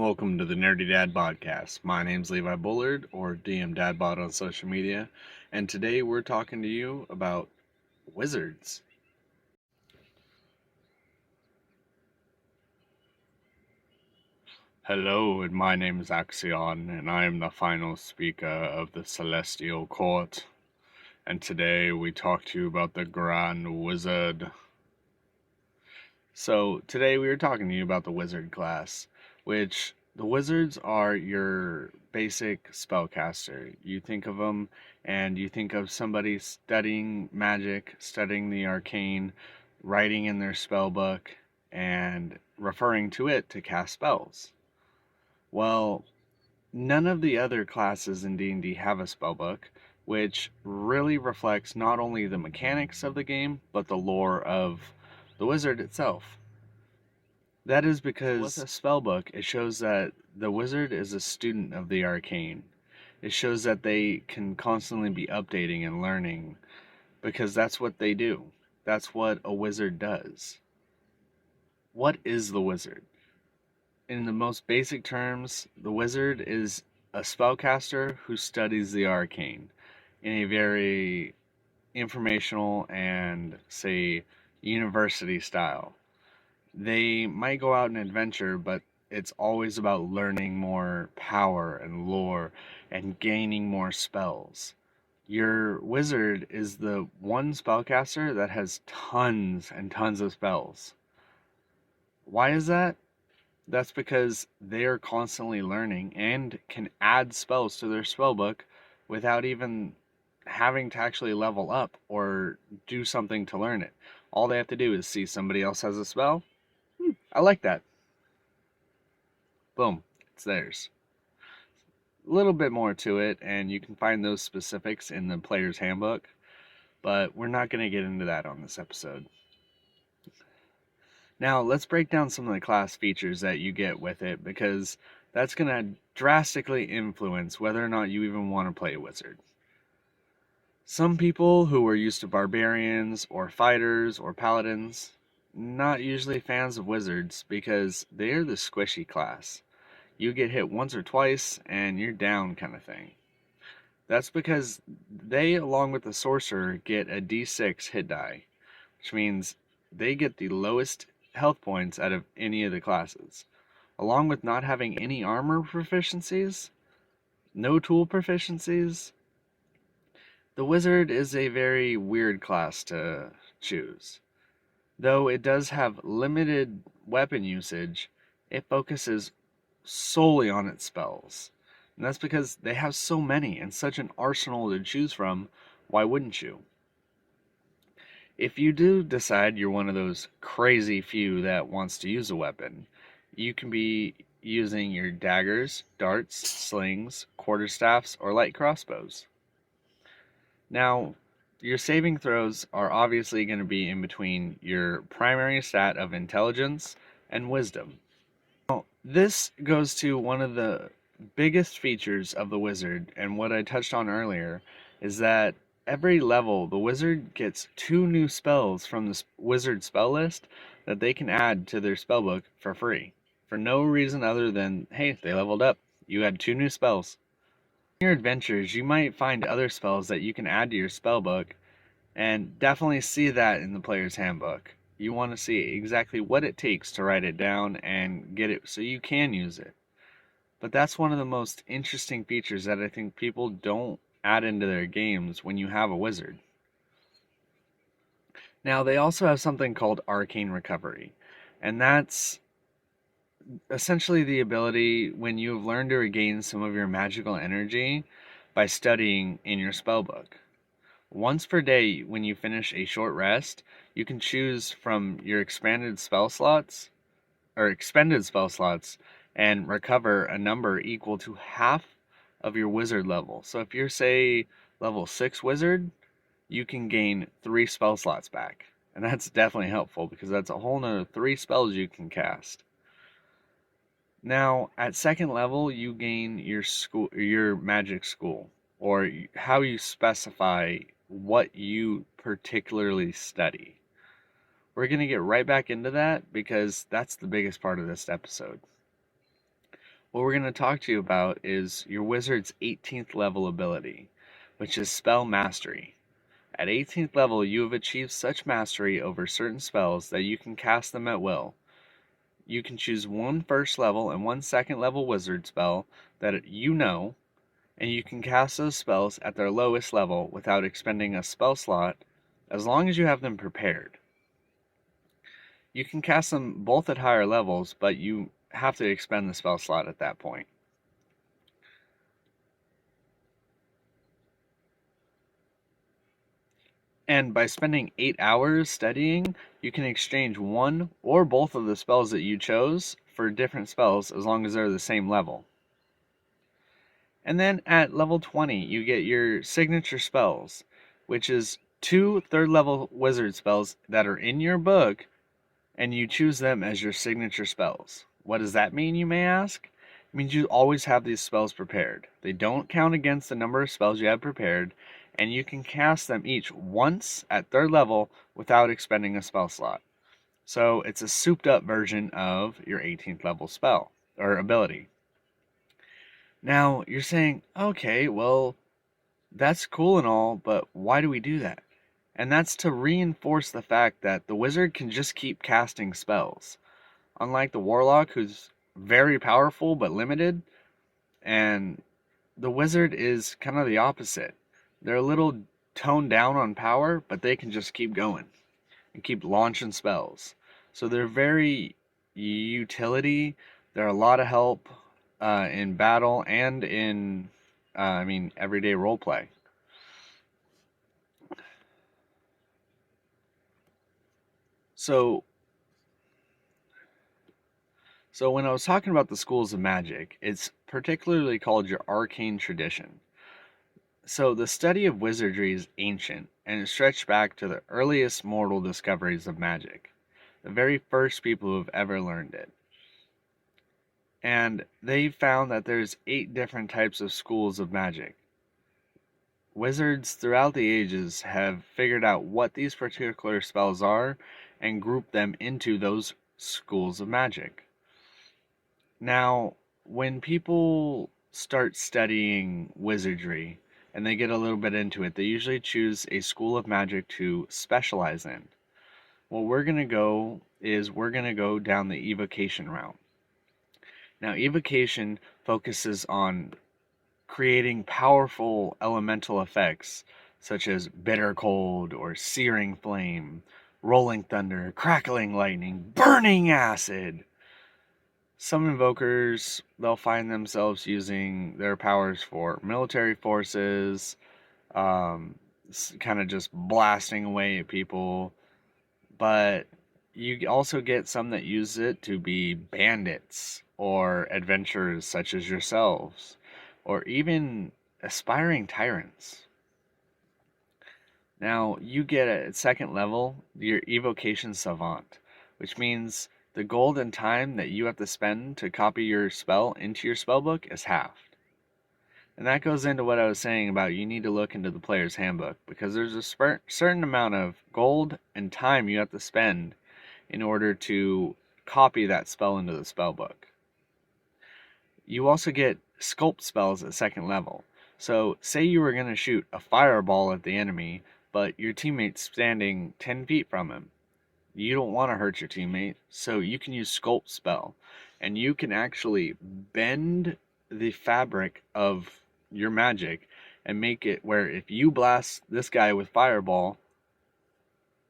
welcome to the Nerdy Dad Bodcast. My name's Levi Bullard, or DM Dadbot on social media, and today we're talking to you about wizards. Hello, and my name is Axion, and I am the final speaker of the Celestial Court. And today we talk to you about the Grand Wizard. So, today we are talking to you about the Wizard class, which the wizards are your basic spellcaster. You think of them and you think of somebody studying magic, studying the arcane, writing in their spell book, and referring to it to cast spells. Well, none of the other classes in D&D have a spell book, which really reflects not only the mechanics of the game, but the lore of the wizard itself. That is because with a spellbook, it shows that the wizard is a student of the arcane. It shows that they can constantly be updating and learning, because that's what they do. That's what a wizard does. What is the wizard? In the most basic terms, the wizard is a spellcaster who studies the arcane in a very informational and, say, university style. They might go out and adventure, but it's always about learning more power and lore and gaining more spells. Your wizard is the one spellcaster that has tons and tons of spells. Why is that? That's because they are constantly learning and can add spells to their spellbook without even having to actually level up or do something to learn it. All they have to do is see somebody else has a spell. I like that. Boom, it's theirs. A little bit more to it, and you can find those specifics in the player's handbook, but we're not going to get into that on this episode. Now, let's break down some of the class features that you get with it, because that's going to drastically influence whether or not you even want to play a wizard. Some people who are used to barbarians or fighters or paladins, not usually fans of wizards because they are the squishy class. You get hit once or twice and you're down kind of thing. That's because they, along with the sorcerer, get a d6 hit die, which means they get the lowest health points out of any of the classes. Along with not having any armor proficiencies, no tool proficiencies, the wizard is a very weird class to choose. Though it does have limited weapon usage, it focuses solely on its spells. And that's because they have so many and such an arsenal to choose from. Why wouldn't you? If you do decide you're one of those crazy few that wants to use a weapon, you can be using your daggers, darts, slings, quarterstaffs, or light crossbows. Now, your saving throws are obviously going to be in between your primary stat of intelligence and wisdom. Now, this goes to one of the biggest features of the wizard, and what I touched on earlier, is that every level the wizard gets 2 new spells from the wizard spell list that they can add to their spellbook for free, for no reason other than, hey, they leveled up. You had 2 new spells. In your adventures, you might find other spells that you can add to your spellbook, and definitely see that in the player's handbook. You want to see exactly what it takes to write it down and get it so you can use it. But that's one of the most interesting features that I think people don't add into their games when you have a wizard. Now, they also have something called Arcane Recovery, and that's essentially the ability when you have learned to regain some of your magical energy by studying in your spellbook. Once per day, when you finish a short rest, you can choose from your expanded spell slots or expended spell slots and recover a number equal to half of your wizard level. So if you're, say, level 6 wizard, you can gain 3 spell slots back. And that's definitely helpful because that's a whole nother 3 spells you can cast. Now, at second level, you gain your magic school, or how you specify what you particularly study. We're going to get right back into that because that's the biggest part of this episode. What we're going to talk to you about is your wizard's 18th level ability, which is Spell Mastery. At 18th level, you have achieved such mastery over certain spells that you can cast them at will. You can choose one first level and one second level wizard spell that you know, and you can cast those spells at their lowest level without expending a spell slot, as long as you have them prepared. You can cast them both at higher levels, but you have to expend the spell slot at that point. And by spending 8 hours studying, you can exchange one or both of the spells that you chose for different spells as long as they're the same level. And then at level 20, you get your signature spells, which is 2 third level wizard spells that are in your book, and you choose them as your signature spells. What does that mean, you may ask? It means you always have these spells prepared. They don't count against the number of spells you have prepared, and you can cast them each once at third level without expending a spell slot. So it's a souped up version of your 18th level spell or ability. Now you're saying, okay, well, that's cool and all, but why do we do that? And that's to reinforce the fact that the wizard can just keep casting spells. Unlike the warlock, who's very powerful but limited, and the wizard is kind of the opposite. They're a little toned down on power, but they can just keep going and keep launching spells. So they're very utility. They're a lot of help in battle and in, everyday roleplay. So when I was talking about the schools of magic, it's particularly called your arcane tradition. So the study of wizardry is ancient, and it stretched back to the earliest mortal discoveries of magic, the very first people who have ever learned it. And they found that there's 8 different types of schools of magic. Wizards throughout the ages have figured out what these particular spells are and grouped them into those schools of magic. Now, when people start studying wizardry, and they get a little bit into it, they usually choose a school of magic to specialize in. What we're going to go is we're going to go down the evocation route. Now, evocation focuses on creating powerful elemental effects such as bitter cold or searing flame, rolling thunder, crackling lightning, burning acid. Some invokers, they'll find themselves using their powers for military forces, kind of just blasting away at people. But you also get some that use it to be bandits or adventurers such as yourselves, or even aspiring tyrants. Now, you get at second level your evocation savant, which means the gold and time that you have to spend to copy your spell into your spellbook is halved. And that goes into what I was saying about you need to look into the player's handbook, because there's a certain amount of gold and time you have to spend in order to copy that spell into the spellbook. You also get sculpt spells at second level. So say you were going to shoot a fireball at the enemy, but your teammate's standing 10 feet from him. You don't want to hurt your teammate, so you can use sculpt spell, and you can actually bend the fabric of your magic and make it where if you blast this guy with fireball,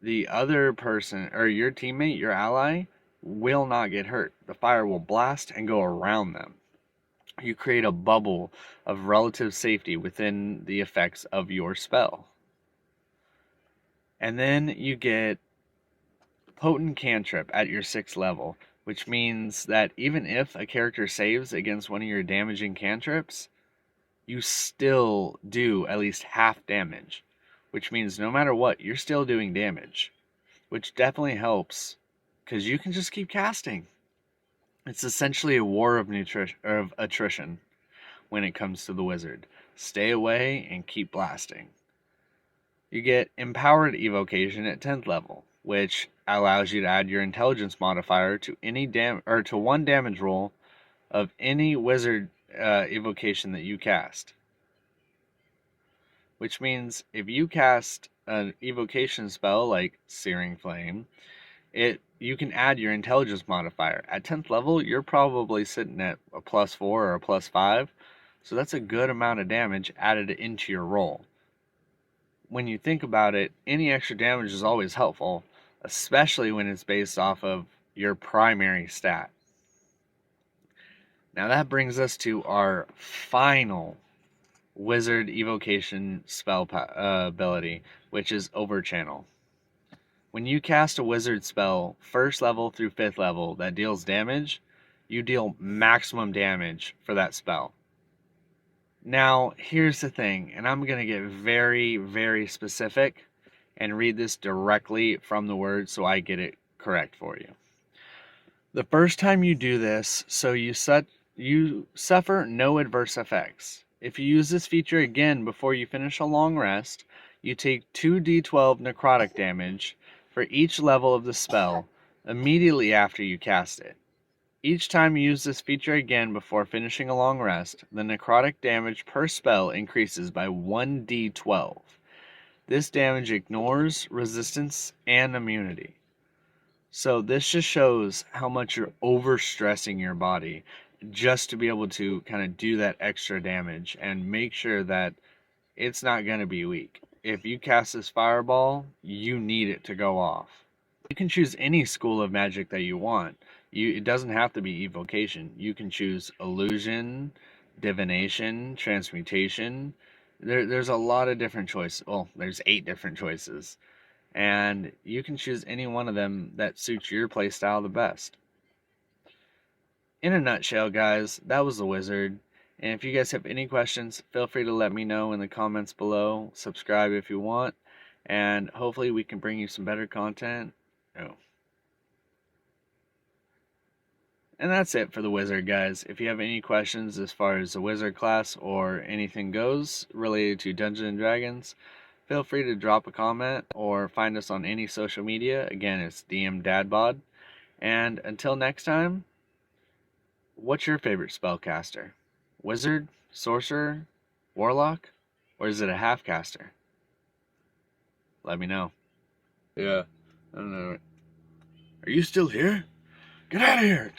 the other person or your teammate, your ally, will not get hurt. The fire will blast and go around them. You create a bubble of relative safety within the effects of your spell. And then you get potent cantrip at your 6th level, which means that even if a character saves against one of your damaging cantrips, you still do at least half damage, which means no matter what, you're still doing damage, which definitely helps because you can just keep casting. It's essentially a war of attrition when it comes to the wizard. Stay away and keep blasting. You get empowered evocation at 10th level, which allows you to add your intelligence modifier to any to one damage roll of any wizard evocation that you cast. Which means if you cast an evocation spell like Searing Flame, you can add your intelligence modifier. At 10th level, you're probably sitting at a +4 or a +5, so that's a good amount of damage added into your roll. When you think about it, any extra damage is always helpful, especially when it's based off of your primary stat. Now that brings us to our final wizard evocation spell ability, which is Overchannel. When you cast a wizard spell 1st level through 5th level that deals damage, you deal maximum damage for that spell. Now, here's the thing, and I'm going to get very, very specific and read this directly from the word so I get it correct for you. The first time you do this, so you suffer no adverse effects. If you use this feature again before you finish a long rest, you take 2d12 necrotic damage for each level of the spell immediately after you cast it. Each time you use this feature again before finishing a long rest, the necrotic damage per spell increases by 1d12. This damage ignores resistance and immunity. So this just shows how much you're overstressing your body just to be able to kind of do that extra damage and make sure that it's not going to be weak. If you cast this fireball, you need it to go off. You can choose any school of magic that you want. It doesn't have to be evocation. You can choose illusion, divination, transmutation. There's a lot of different choices. Well, there's 8 different choices. And you can choose any one of them that suits your playstyle the best. In a nutshell, guys, that was the wizard. And if you guys have any questions, feel free to let me know in the comments below. Subscribe if you want. And hopefully we can bring you some better content. Oh. And that's it for the wizard, guys. If you have any questions as far as the wizard class or anything goes related to Dungeons & Dragons, feel free to drop a comment or find us on any social media. Again, it's DM Dadbod. And until next time, what's your favorite spellcaster? Wizard, sorcerer, warlock, or is it a half-caster? Let me know. Yeah, I don't know. Are you still here? Get out of here!